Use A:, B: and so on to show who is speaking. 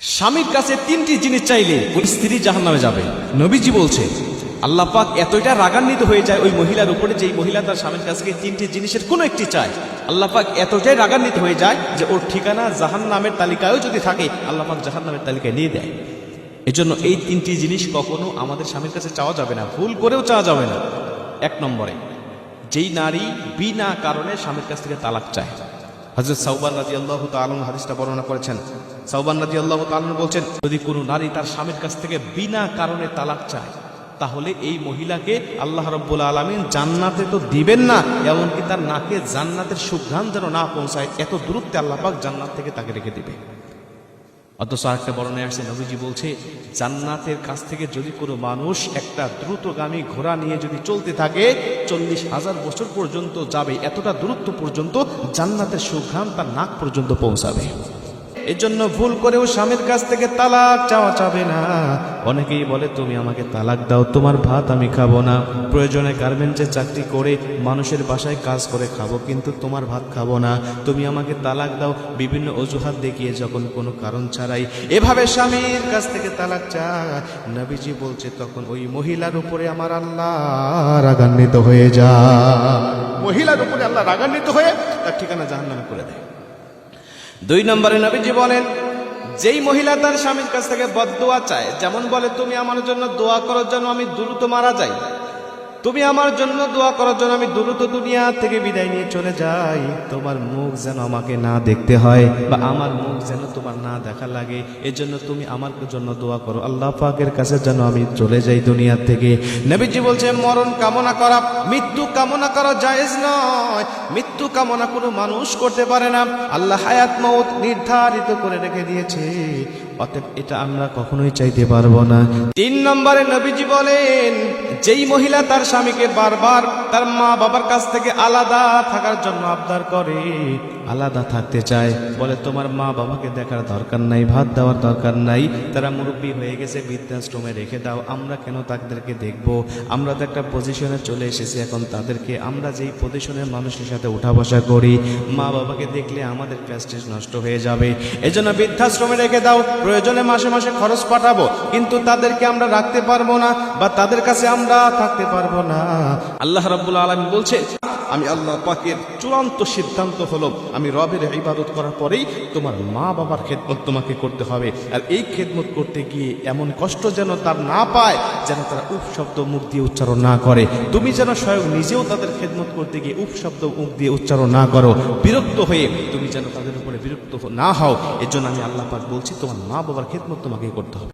A: স্বামীর কাছে তিনটি জিনিস চাইলে ওই স্ত্রী জাহান্নামে যাবে। নবীজি বলছে আল্লাহ পাক এতটা রাগান্বিত হয়ে যায় ওই মহিলার উপরে, যে মহিলা তার স্বামীর কাছে তিনটি জিনিসের কোনো একটি চায়, আল্লাহ পাক এতটাই রাগান্বিত হয়ে যায় যে ওর ঠিকানা জাহান্নামের তালিকায়ও যদি থাকে আল্লাহ পাক জাহান্নামের তালিকায় নিয়ে দেয়। এজন্য এই তিনটি জিনিস কখনো আমাদের স্বামীর কাছে চাওয়া যাবে না, ভুল করেও চাওয়া যাবে না। এক নম্বরে, যেই নারী বিনা কারণে স্বামীর কাছ থেকে তালাক চায়। হযরত সাওবান রাদিয়াল্লাহু তাআলা হাদিসটা বর্ণনা করেছেন। সাওবান রাদিয়াল্লাহু তাআলা বলছেন, যদি কোনো নারী তার স্বামীর কাছ থেকে বিনা কারণে তালাক চায় তাহলে এই মহিলাকে আল্লাহ রাব্বুল আলামিন জান্নাতে তো দিবেন না, এমনকি তার নাকে জান্নাতের সুঘ্রাণ যেন না পৌঁছায় এত দূরত্বে আল্লাহ পাক জান্নাত থেকে তাকে রেখে দিবে। অথচ আরেকটা বর্ণনায় আসছে, নবীজি বলছে জান্নাতের কাছ থেকে যদি কোনো মানুষ একটা দ্রুতগামী ঘোড়া নিয়ে যদি চলতে থাকে 40,000 বছর পর্যন্ত যাবে, এতটা দূরত্ব পর্যন্ত জান্নাতের সুঘ্রাণ তার নাক পর্যন্ত পৌঁছাবে। এজন্য ভুল করেও স্বামীর কাছ থেকে তালাক চাওয়া যাবে না। অনেকেই বলে তুমি আমাকে তালাক দাও, তোমার ভাত আমি খাবো না, প্রয়োজনে গার্মেন্টসে চাকরি করে মানুষের বাসায় কাজ করে খাবো, কিন্তু তোমার ভাত খাবো না, তুমি আমাকে তালাক দাও, বিভিন্ন অজুহাত দেখিয়ে যখন কোনো কারণ ছাড়াই এভাবে স্বামীর কাছ থেকে তালাক চায়, নবীজি বলছে তখন ওই মহিলার উপরে আমার আল্লাহ রাগান্বিত হয়ে যায়। মহিলার উপরে আল্লাহ রাগান্বিত হয়ে তার ঠিকানা জাহান্নামে করে দেয়। 2 নম্বরে নবীজি বলেন, যেই মহিলা তার স্বামীর কাছ থেকে বদদোয়া চায়, যেমন বলে তুমি আমার জন্য দোয়া করার জন্য আমি দ্রুত মারা যাই, তুমি আমার জন্য দোয়া করার জন্য আমি দ্রুত দুনিয়া থেকে বিদায় নিয়ে চলে যাই, তোমার মুখ যেন আমাকে না দেখতে হয় বা আমার মুখ যেন তোমার না দেখা লাগে, এজন্য তুমি আমার জন্য দোয়া করো আল্লাহ পাকের কাছে যেন আমি চলে যাই দুনিয়া থেকে। নবীজি বলছে মরণ কামনা করা, মৃত্যু কামনা করা জায়েজ নয়, মৃত্যু কামনা কোনো মানুষ করতে পারে না, আল্লাহ হায়াত মউত নির্ধারিত করে রেখে দিয়েছে, অতএব এটা আমরা কখনোই চাইতে পারবো না। 3 নম্বরে নবীজি বলেন, যেই মহিলা তার স্বামীকে বারবার তার মা বাবার কাছ থেকে আলাদা থাকার জন্য আবদার করে, আলাদা থাকতে চায়, বলে তোমার মা বাবাকে দেখার দরকার নাই, ভাত দেওয়ার দরকার নাই, তারা মুরব্বী হয়ে গেছে, বৃদ্ধাশ্রমে রেখে দাও, আমরা কেন তাদেরকে দেখবো, আমরা তো একটা পজিশনে চলে এসেছি, এখন তাদেরকে আমরা যেই পজিশনের মানুষের সাথে উঠা বসা করি, মা বাবাকে দেখলে আমাদের প্রেস্টিজ নষ্ট হয়ে যাবে, এজন্য বৃদ্ধাশ্রমে রেখে দাও, প্রয়োজনে মাসে মাসে খরচ পাঠাবো, কিন্তু তাদেরকে আমরা রাখতে পারবো না বা তাদের কাছে আমরা থাকতে পারবো না। আল্লাহ রাব্বুল আলামিন বলছে, আমি আল্লাহ পাকের চূড়ান্ত সিদ্ধান্ত হলো আমি রবের ইবাদত করার পরেই তোমার মা বাবার খেদমত তোমাকে করতে হবে, আর এই খেদমত করতে গিয়ে এমন কষ্ট যেন তার না পায়, যেন তারা উফ শব্দ মুখ দিয়ে উচ্চারণ না করে, তুমি যেন স্বয়ং নিজেও তাদের খেদমত করতে গিয়ে উফ শব্দ মুখ দিয়ে উচ্চারণ না করো, বিরক্ত হয়ে তুমি যেন তাদের উপরে বিরক্ত না হও, এর জন্য আমি আল্লাহ পাক বলছি তোমার মা বাবার খেদমত তোমাকে করতে হবে।